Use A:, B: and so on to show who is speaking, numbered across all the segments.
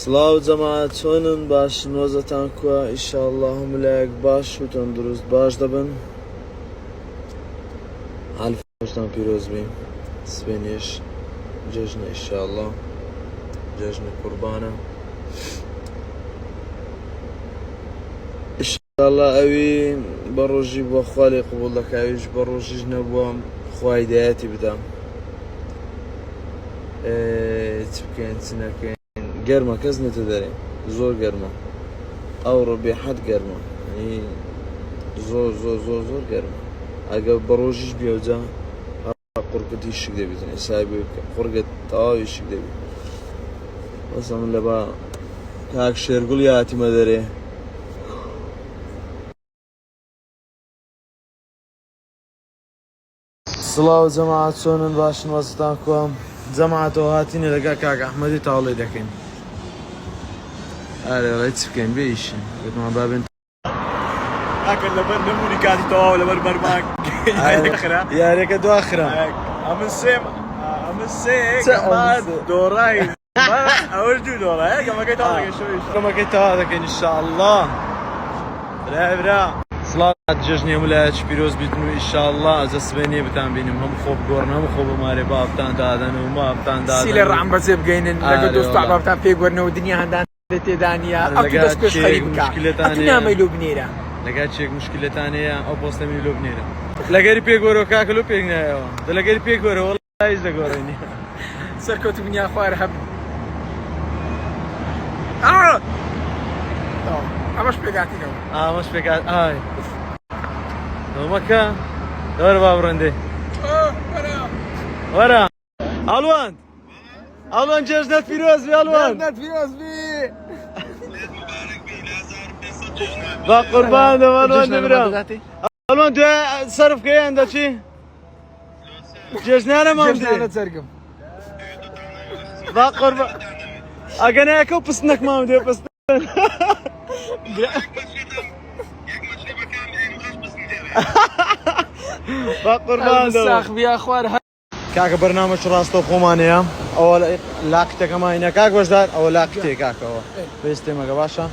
A: سڵاو جەماعەت چۆنن؟ باشن؟ وەزەتان کووە؟ ئیشەڵڵا هەموو لایەک باش و تەندروست باش دەبن. حەڵفۆشتان پیرۆز بین. سبێنیش جەژنە ئیشەڵڵا، جەژنە قوربانە ئیشەڵڵا. ئەوی بە ڕۆژی بووە خوا لێ قبوڵ دەکا، ئەویش بە ڕۆژیش نەبووە خوا هیدایەتی بدەم. چ بکەین چ نەکەین؟ گەرمە، کەس نێتە دەرێ، زۆر گەرمە ئەوڕۆ بێحەد گەرمە، زۆر زۆر زۆر زۆر گەرمە. ئەگە بە ڕۆژیش بیاوجا قورگەتی شک دەبێتن، ئێسای قورگەت تەواوی شک دەبێت. بەسە من لە با کاک شێرگوڵ هاتیمە دەرێ. سڵاو جەماعەت چۆنن؟ باشن؟ وەزتان کووە؟ جەماعەتەوە هاتینە لەگەڵ کاک ئەحمەدی تاوڵێ دەکەین. ئارێ ڕێ چ بکەین؟ بێ ئیشین گوتمان بابێن
B: ئەکەن لەبەر نەمونی کاتی تەواو لەبەر بەرماک
A: یارێکە دواخرا
B: ئەمن سێ دۆڕای ئەوەش دوو دۆڕای گەمەکەی تەوا دەکەین،
A: گەمەکەی تەوا دەکەین ئینشاءڵڵا. برا سڵاو جەژنی هەموو لایەکی پیرۆز بیتن و ئینشاءڵڵا ئەجە سبێنێ بتان بینیم، هەموو خۆ بگۆڕن، هەموو خۆ بەمارێ بابتان دادەن و مابتان دادەن،
C: سی لە ڕەحم بەجێ بگەینن، لەگەڵ دۆست و ئەحبابتان پێگوەرنەوە دنیا هەندان تێدانە ئەو دەست پێش خەریک بکە، ئەتو نامەی لۆ بنێرە.
A: لەگات چێک مشکلتان هەیە ئەو پۆستەمی لۆ بنێرە. لەگەری پێگۆرەوە کاکە لۆ پێک نایەوە، دە لەگەری پێگۆرە وەڵڵا هیچ دەگۆڕێنی.
C: سەرکەوتو دنیا خوارە هەب ئەمەش پێگاتینەوە،
A: ئامەش پێکات ئای ئەومەکە دەوەرە با بڕێندێ وەرە ئاڵوان ئاڵوان جێژنەت پیرۆز بێ، ئاڵوان
C: پیرۆز بی
A: با قوربان دەم ئاڵوان دەبرم. ئاڵوان دوای سەرفکەیان دەچی؟ جێژنانە مامدێ
C: جەرگم
A: با قوربان ئەگەنایەکە و پستنەک مامدێ پستن با قوربان دەم
C: ساخ بیا خوار
A: کاکە بەرنامەش ڕاستە خۆمانەیە. ئەوە لاقیتەکەمانە کاک بەشدار، ئەوە لاقیتێ کاکەوە پێستێمەگە باشە.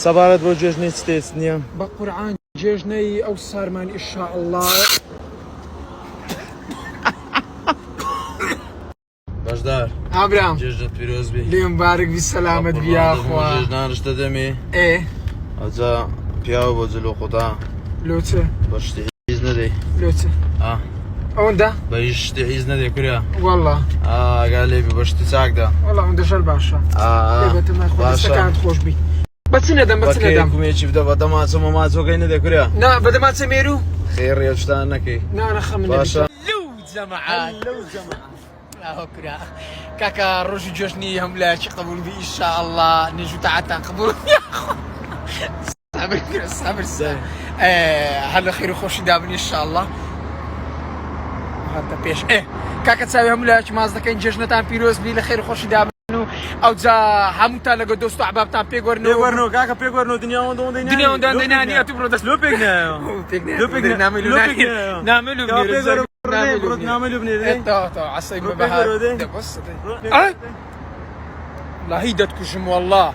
A: سەبارەت بۆ جێژنەی ستێت نییە؟
C: بە قورعان جێژنەی ئەو سارمان ئینشاءڵڵا.
A: بەشدار
C: ئابرام
A: جێژنت پیرۆز بێ،
C: لێم بارک بی سەلامت بیاخوا.
A: جێژنان شتە دەمێ ئەجا پیاوە بۆ جلۆ خۆتا
C: لۆچە
A: بەشتی هیچ نەدەی
C: لۆچە ئەوەندا
A: بەیش شتی هیچ نەدەی کوریا
C: وەڵڵا
A: ئاگا لێبی بەشتی چاکدا
C: وەڵڵا ئەوەندە ژەر باشە خۆستەکانت خۆش بی. بەچ نەدەم بەچ نەدەم
A: کومێکی بدە بە دەماچە مەماچۆکەی نەدەی کوریا
C: نا بەدەماچە مێرو
A: خێڕیە شتان نەکەی
C: نانەخە من
A: باشە.
C: لەو جەمەعات کاکە ڕۆژی جۆژنی هەمولایەکی قبول بی ئینشاءڵڵا، نێژ و تاعەتان قبول سابر هەر لە خێر و خۆشی دابن ئینشاءڵڵا. هاتە پێش کاکە چاوی هەمولایەکی ماز دەکەین، جێژنەتان پیرۆز بی، لە خێر و خۆشی دابن و ئەوجا هەمووتان لەگە دۆست و ئەحبابتان پێگوەرنەوە
A: کاکە پێگوەرنەوە
C: دنیاوەندان دەینانیە تو بڕۆ دەست
A: لۆ پێک نایەوە نامەی لۆ بنێرێ
C: عسەی بەبەهار والله دەتکوشم والله.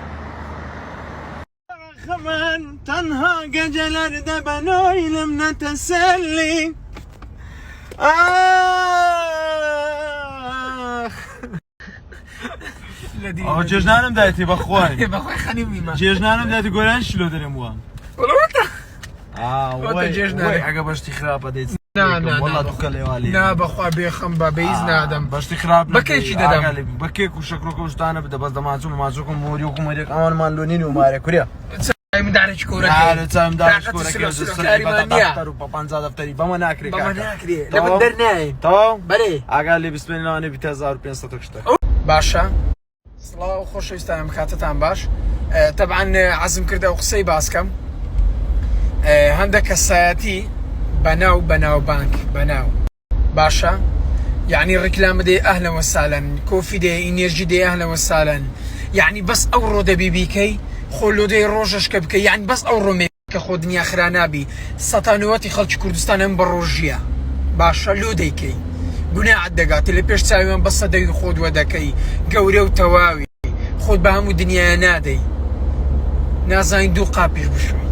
A: خەمان تەنها گەنجەلەر دەبەنۆی لەم نەتەسەلی ئەوە جێژنانم دایەتی بەخوای
C: بەخوای خەنی بیمە
A: جێژنانم دایەتی گۆرانی شلۆ دەرێم وە
C: جێژنانی
A: ئەگە بەشتی خراپە دەیت
C: وەڵڵا
A: دووکە لێوالی
C: نا بەخوا بێخەم بە بەیز نادەم
A: بەشتی خراپ
C: بەکێکی دەدەم
A: بە کێک و شەکرۆکە و شتانە بدە بەس دەماچوو ماچۆکم مۆری و کومەرێک ئەوانمان لۆنین و مارێ کوریا
C: مندارێکی کۆرەکە
A: چامدارش کۆرەکە و 50 دەفتەری بەمە ناکرێت
C: لەبەر دەرناین
A: تەواو
C: بەرێ
A: ئاگا لێ بسپێنەوەی بی 1500 شتە.
C: باشە سڵاو خۆشەویستانم کاتتان باش. تەبعاً عەزم کردە و قسەی باسکەم هەندێک کەسایەتی بەناو بانک بەناو باشە، یعنی ڕیکلام دێ ئەهلەن وەسالەن، کۆفی دێ ئینێرژی دێ ئەهلەن وەسالەن، یعنی بەس ئەو ڕۆ دەبی بیکەی خۆ لۆدەی ڕۆژەشکە بکەی، یعنی بەس ئەو ڕۆمێ کە خۆ دنیا خرا نابی. سەتانوەتی خەڵکی کوردستان ئەم بە ڕۆژیە باشە لۆ دەیکەی گوناحت دەگاتێ لە پێش چاویان بە سەدەوی خۆت وە دەکەی گەورە و تەواوی خۆت بە هەموو دنیای نادەی نازانین دوو قاپیش بشوی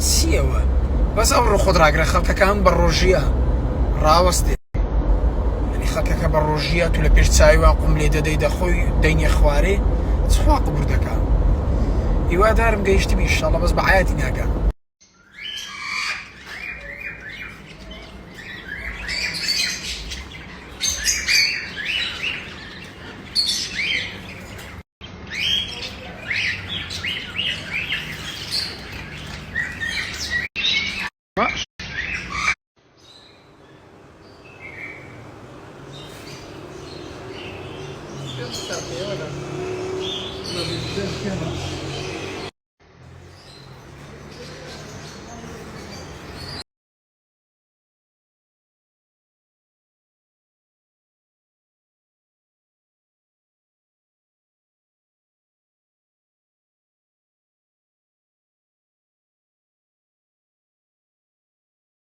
C: چیەوە بەس ئەوڕۆ خۆت ڕاگرە خەڵکەکان بە ڕۆژیە ڕاوەستێ خەکەکە بە ڕۆژیە تو لە پێش چاویوان قوم لێ دەدەی دەخۆی دەینێ خوارێ چخوا قبور دەکا هیوادارم گەیشتمی ئینشاڵڵا بەس بە حایاتی ناگا
D: ولا ما بيجيش كده